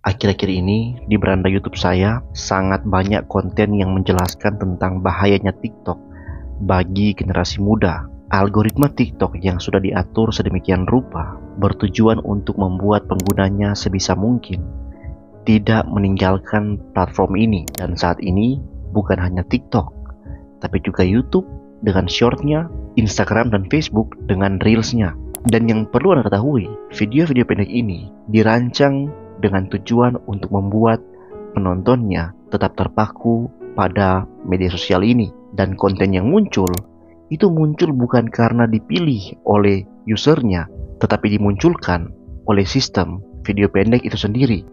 Akhir-akhir ini di beranda YouTube saya sangat banyak konten yang menjelaskan tentang bahayanya TikTok bagi generasi muda. Algoritma TikTok yang sudah diatur sedemikian rupa bertujuan untuk membuat penggunanya sebisa mungkin tidak meninggalkan platform ini. Dan saat ini bukan hanya TikTok, tapi juga YouTube dengan shortnya, Instagram dan Facebook dengan reelsnya. Dan yang perlu Anda ketahui, video-video pendek ini dirancang dengan tujuan untuk membuat penontonnya tetap terpaku pada media sosial ini. Dan konten yang muncul, itu muncul bukan karena dipilih oleh usernya, tetapi dimunculkan oleh sistem video pendek itu sendiri.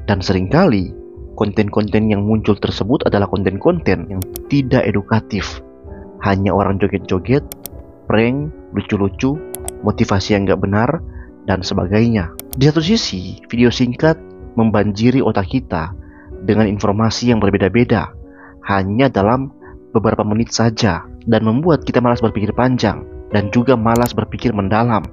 Dan seringkali konten-konten yang muncul tersebut adalah konten-konten yang tidak edukatif. Hanya orang joget-joget, prank, lucu-lucu, motivasi yang gak benar, dan sebagainya. Di satu sisi, video singkat membanjiri otak kita dengan informasi yang berbeda-beda hanya dalam beberapa menit saja, dan membuat kita malas berpikir panjang dan juga malas berpikir mendalam,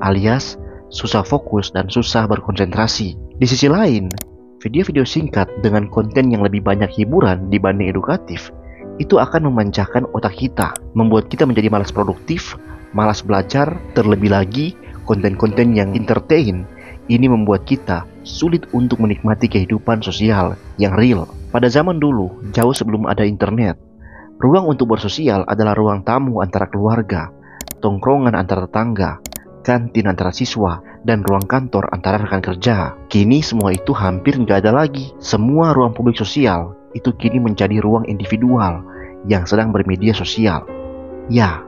alias susah fokus dan susah berkonsentrasi. Di sisi lain, video-video singkat dengan konten yang lebih banyak hiburan dibanding edukatif itu akan memanjakan otak kita, membuat kita menjadi malas produktif, malas belajar. Terlebih lagi, konten-konten yang entertain ini membuat kita sulit untuk menikmati kehidupan sosial yang real. Pada zaman dulu, jauh sebelum ada internet, ruang untuk bersosial adalah ruang tamu antara keluarga, tongkrongan antara tetangga, kantin antara siswa, dan ruang kantor antara rekan kerja. Kini semua itu hampir nggak ada lagi. Semua ruang publik sosial itu kini menjadi ruang individual yang sedang bermedia sosial. Ya,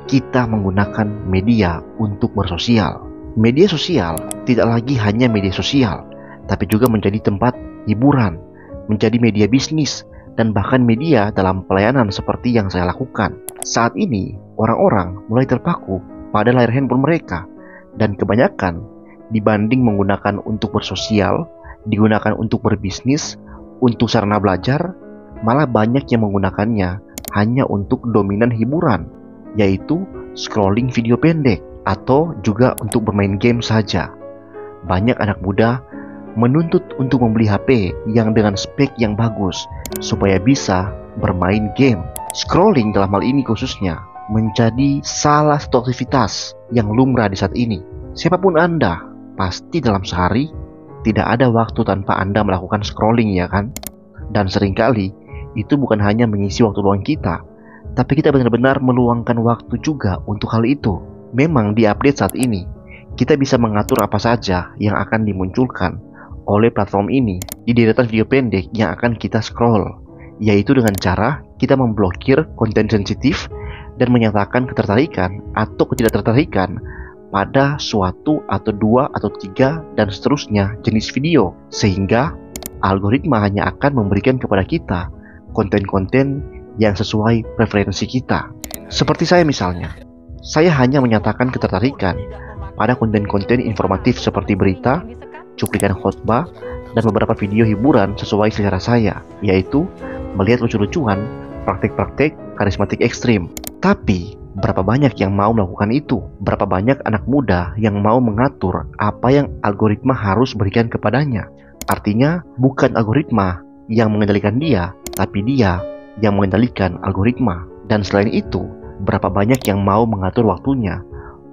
kita menggunakan media untuk bersosial. Media sosial tidak lagi hanya media sosial, tapi juga menjadi tempat hiburan, menjadi media bisnis, dan bahkan media dalam pelayanan seperti yang saya lakukan. Saat ini, orang-orang mulai terpaku pada layar handphone mereka, dan kebanyakan dibanding menggunakan untuk bersosial, digunakan untuk berbisnis, untuk sarana belajar, malah banyak yang menggunakannya hanya untuk dominan hiburan, yaitu scrolling video pendek atau juga untuk bermain game saja. Banyak anak muda menuntut untuk membeli HP yang dengan spek yang bagus supaya bisa bermain game. Scrolling dalam hal ini khususnya menjadi salah satu aktivitas yang lumrah di saat ini. Siapapun Anda, pasti dalam sehari tidak ada waktu tanpa Anda melakukan scrolling, ya kan? Dan seringkali itu bukan hanya mengisi waktu luang kita, tapi kita benar-benar meluangkan waktu juga untuk hal itu. Memang di update saat ini, kita bisa mengatur apa saja yang akan dimunculkan oleh platform ini di deretan video pendek yang akan kita scroll, yaitu dengan cara kita memblokir konten sensitif dan menyatakan ketertarikan atau ketidaktertarikan pada suatu atau dua atau tiga dan seterusnya jenis video, sehingga algoritma hanya akan memberikan kepada kita konten-konten yang sesuai preferensi kita. Seperti saya misalnya, saya hanya menyatakan ketertarikan pada konten-konten informatif seperti berita, cuplikan khotbah, dan beberapa video hiburan sesuai selera saya, yaitu melihat lucu-lucuan, praktek-praktek karismatik ekstrim. Tapi, berapa banyak yang mau melakukan itu? Berapa banyak anak muda yang mau mengatur apa yang algoritma harus berikan kepadanya? Artinya, bukan algoritma yang mengendalikan dia, tapi dia yang mengendalikan algoritma. Dan selain itu, berapa banyak yang mau mengatur waktunya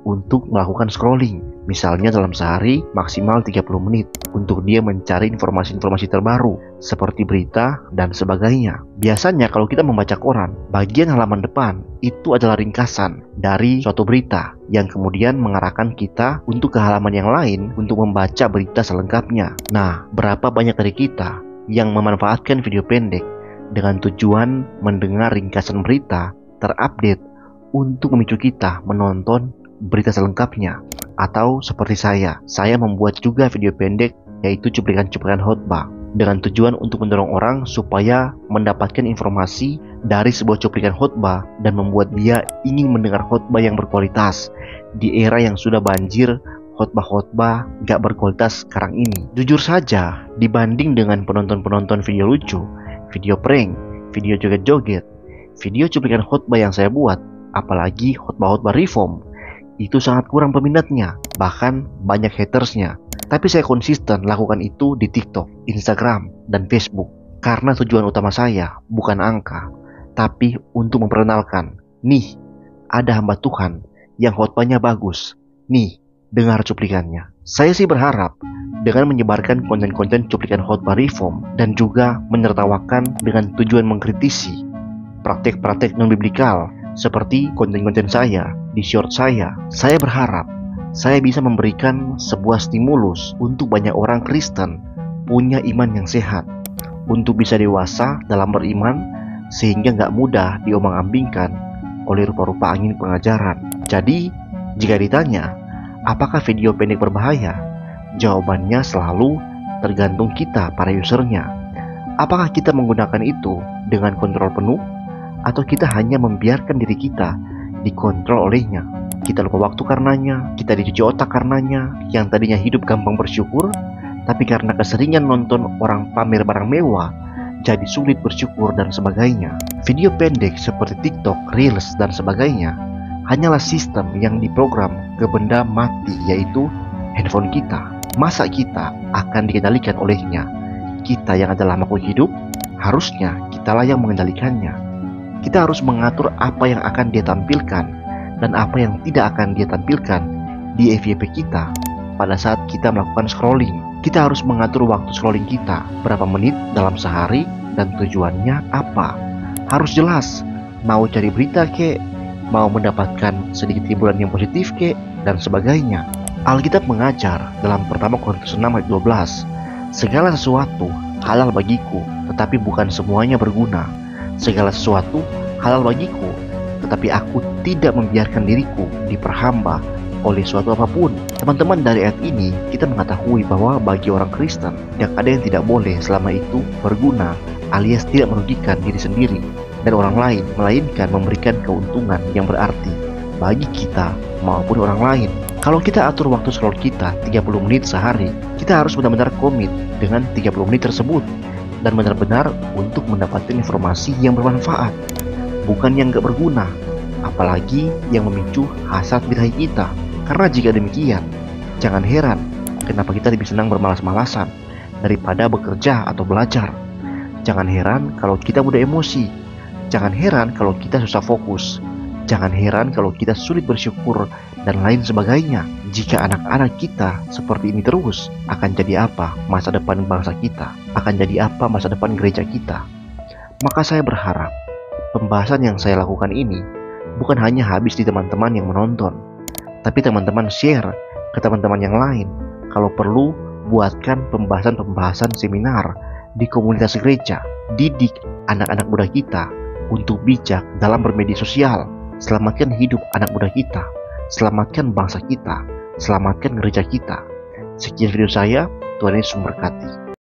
untuk melakukan scrolling. Misalnya dalam sehari maksimal 30 menit untuk dia mencari informasi-informasi terbaru seperti berita dan sebagainya. Biasanya kalau kita membaca koran, bagian halaman depan itu adalah ringkasan dari suatu berita yang kemudian mengarahkan kita untuk ke halaman yang lain untuk membaca berita selengkapnya. Nah, berapa banyak dari kita yang memanfaatkan video pendek dengan tujuan mendengar ringkasan berita terupdate untuk memicu kita menonton berita selengkapnya. Atau seperti saya membuat juga video pendek, yaitu cuplikan-cuplikan khotbah, dengan tujuan untuk mendorong orang supaya mendapatkan informasi dari sebuah cuplikan khotbah dan membuat dia ingin mendengar khotbah yang berkualitas di era yang sudah banjir khotbah-khotbah gak berkualitas sekarang ini. Jujur saja, dibanding dengan penonton-penonton video lucu, video prank, video joget-joget, video cuplikan khotbah yang saya buat, apalagi khotbah-khotbah reform, itu sangat kurang peminatnya, bahkan banyak hatersnya. Tapi saya konsisten lakukan itu di TikTok, Instagram, dan Facebook. Karena tujuan utama saya bukan angka, tapi untuk memperkenalkan, nih, ada hamba Tuhan yang khotbahnya bagus. Nih, dengar cuplikannya. Saya sih berharap dengan menyebarkan konten-konten cuplikan khotbah reform dan juga menertawakan dengan tujuan mengkritisi praktek-praktek non-biblikal seperti konten-konten saya di short saya berharap saya bisa memberikan sebuah stimulus untuk banyak orang Kristen punya iman yang sehat, untuk bisa dewasa dalam beriman sehingga nggak mudah diomong-ambingkan oleh rupa-rupa angin pengajaran. Jadi, jika ditanya, apakah video pendek berbahaya? Jawabannya selalu tergantung kita para usernya. Apakah kita menggunakan itu dengan kontrol penuh, atau kita hanya membiarkan diri kita dikontrol olehnya? Kita lupa waktu karenanya, kita dicuci otak karenanya, yang tadinya hidup gampang bersyukur, tapi karena keseringan nonton orang pamer barang mewah, jadi sulit bersyukur dan sebagainya. Video pendek seperti TikTok, Reels, dan sebagainya hanyalah sistem yang diprogram ke benda mati, yaitu handphone kita. Masa kita akan dikendalikan olehnya? Kita yang adalah makhluk hidup, harusnya kitalah yang mengendalikannya. Kita harus mengatur apa yang akan dia tampilkan dan apa yang tidak akan dia tampilkan di FYP kita pada saat kita melakukan scrolling. Kita harus mengatur waktu scrolling kita, berapa menit dalam sehari dan tujuannya apa. Harus jelas, mau cari berita kek, mau mendapatkan sedikit hiburan yang positif kek, dan sebagainya. Alkitab mengajar dalam pertama Korintus 6 ayat 12, segala sesuatu halal bagiku, tetapi bukan semuanya berguna. Segala sesuatu halal bagiku, tetapi aku tidak membiarkan diriku diperhamba oleh suatu apapun. Teman-teman, dari ayat ini kita mengetahui bahwa bagi orang Kristen tidak ada yang tidak boleh selama itu berguna alias tidak merugikan diri sendiri dan orang lain, melainkan memberikan keuntungan yang berarti bagi kita maupun orang lain. Kalau kita atur waktu scroll kita 30 menit sehari, kita harus benar-benar komit dengan 30 menit tersebut dan benar-benar untuk mendapatkan informasi yang bermanfaat, bukan yang gak berguna, apalagi yang memicu hasad birahi kita. Karena jika demikian, jangan heran kenapa kita lebih senang bermalas-malasan daripada bekerja atau belajar. Jangan heran kalau kita mudah emosi. Jangan heran kalau kita susah fokus. Jangan heran kalau kita sulit bersyukur dan lain sebagainya. Jika anak-anak kita seperti ini terus, akan jadi apa masa depan bangsa kita? Akan jadi apa masa depan gereja kita? Maka saya berharap pembahasan yang saya lakukan ini bukan hanya habis di teman-teman yang menonton, tapi teman-teman share ke teman-teman yang lain. Kalau perlu, buatkan pembahasan-pembahasan seminar di komunitas gereja. Didik anak-anak muda kita untuk bijak dalam bermedia sosial. Selamatkan hidup anak muda kita, selamatkan bangsa kita, selamatkan gereja kita. Sekian video saya, Tuhan Yesus memberkati.